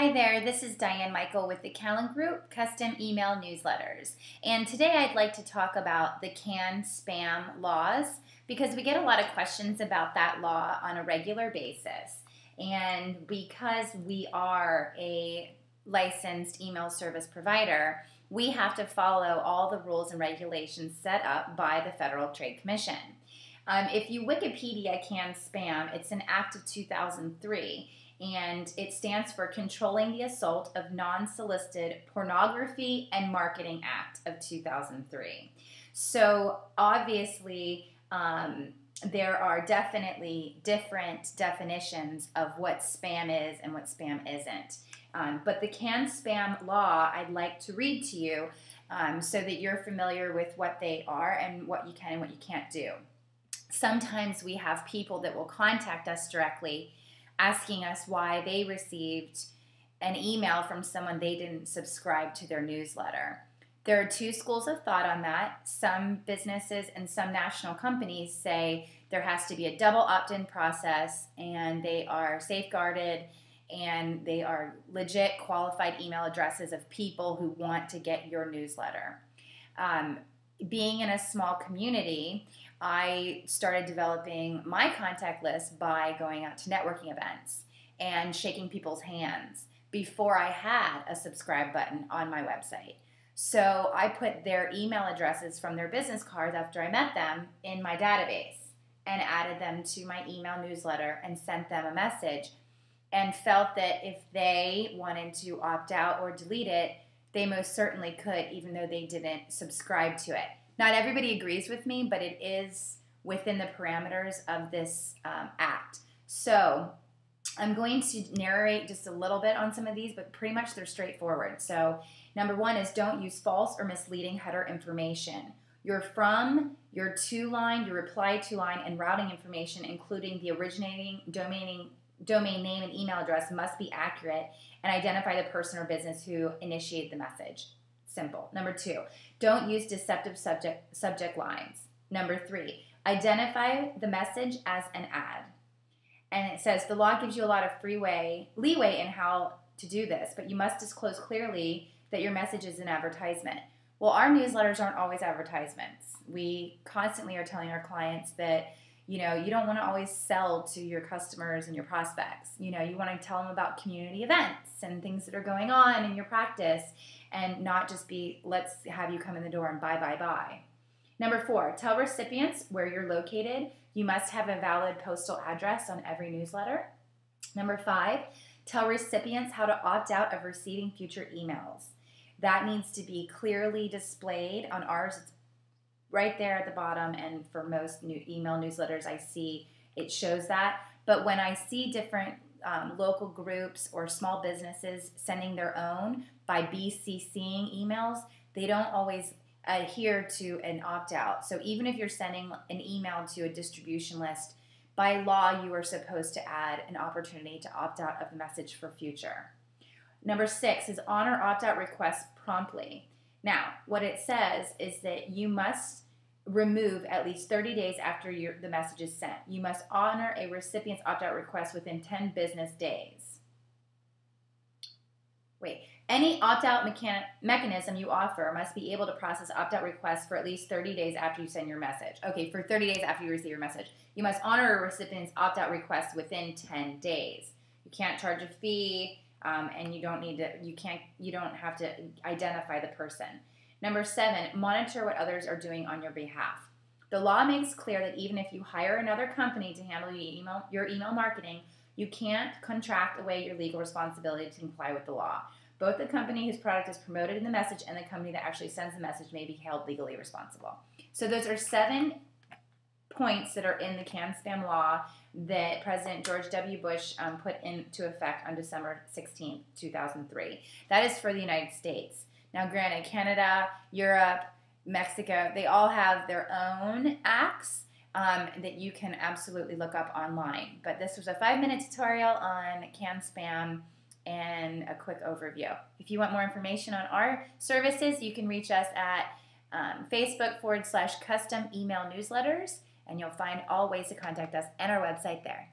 Hi there, this is Diane Michael with the Callan Group Custom Email Newsletters. And today I'd like to talk about the CAN spam laws because we get a lot of questions about that law on a regular basis. And because we are a licensed email service provider, we have to follow all the rules and regulations set up by the Federal Trade Commission. If you Wikipedia CAN spam, it's an act of 2003. And it stands for Controlling the Assault of Non-Solicited Pornography and Marketing Act of 2003. So obviously, there are definitely different definitions of what spam is and what spam isn't. But the CAN spam law, I'd like to read to you so that you're familiar with what they are and what you can and what you can't do. Sometimes we have people that will contact us directly asking us why they received an email from someone they didn't subscribe to their newsletter. There are two schools of thought on that. Some businesses and some national companies say there has to be a double opt-in process and they are safeguarded and they are legit qualified email addresses of people who want to get your newsletter. Being in a small community, I started developing my contact list by going out to networking events and shaking people's hands before I had a subscribe button on my website. So I put their email addresses from their business cards after I met them in my database and added them to my email newsletter and sent them a message and felt that if they wanted to opt out or delete it, they most certainly could, even though they didn't subscribe to it. Not everybody agrees with me, but it is within the parameters of this act. So I'm going to narrate just a little bit on some of these, but pretty much they're straightforward. So number one is don't use false or misleading header information. Your from, your to line, your reply to line, and routing information, including the originating domain name and email address, must be accurate and identify the person or business who initiated the message. Simple. Number two, don't use deceptive subject lines. Number three, identify the message as an ad. And it says the law gives you a lot of leeway in how to do this, but you must disclose clearly that your message is an advertisement. Well, our newsletters aren't always advertisements. We constantly are telling our clients that you don't want to always sell to your customers and your prospects. You want to tell them about community events and things that are going on in your practice and not just be, let's have you come in the door and buy. Number four, tell recipients where you're located. You must have a valid postal address on every newsletter. Number five, tell recipients how to opt out of receiving future emails. That needs to be clearly displayed. On ours, it's right there at the bottom, and for most new email newsletters I see, it shows that. But when I see different local groups or small businesses sending their own by BCCing emails, they don't always adhere to an opt-out. So even if you're sending an email to a distribution list, by law you are supposed to add an opportunity to opt out of the message for future. Number six is honor opt-out requests promptly. Now, what it says is that you must remove at least 30 days after the message is sent. You must honor a recipient's opt-out request within 10 business days. Any opt-out mechanism you offer must be able to process opt-out requests for at least 30 days after you send your message. Okay, for 30 days after you receive your message. You must honor a recipient's opt-out request within 10 days. You can't charge a fee. And you don't have to identify the person. Number seven, monitor what others are doing on your behalf. The law makes clear that even if you hire another company to handle your email marketing, you can't contract away your legal responsibility to comply with the law. Both the company whose product is promoted in the message and the company that actually sends the message may be held legally responsible. So those are 7 points that are in the CAN spam law that President George W. Bush put into effect on December 16, 2003. That is for the United States. Now, granted, Canada, Europe, Mexico, they all have their own acts that you can absolutely look up online. But this was a 5-minute tutorial on CAN spam and a quick overview. If you want more information on our services, you can reach us at Facebook /custom email newsletters, and you'll find all ways to contact us and our website there.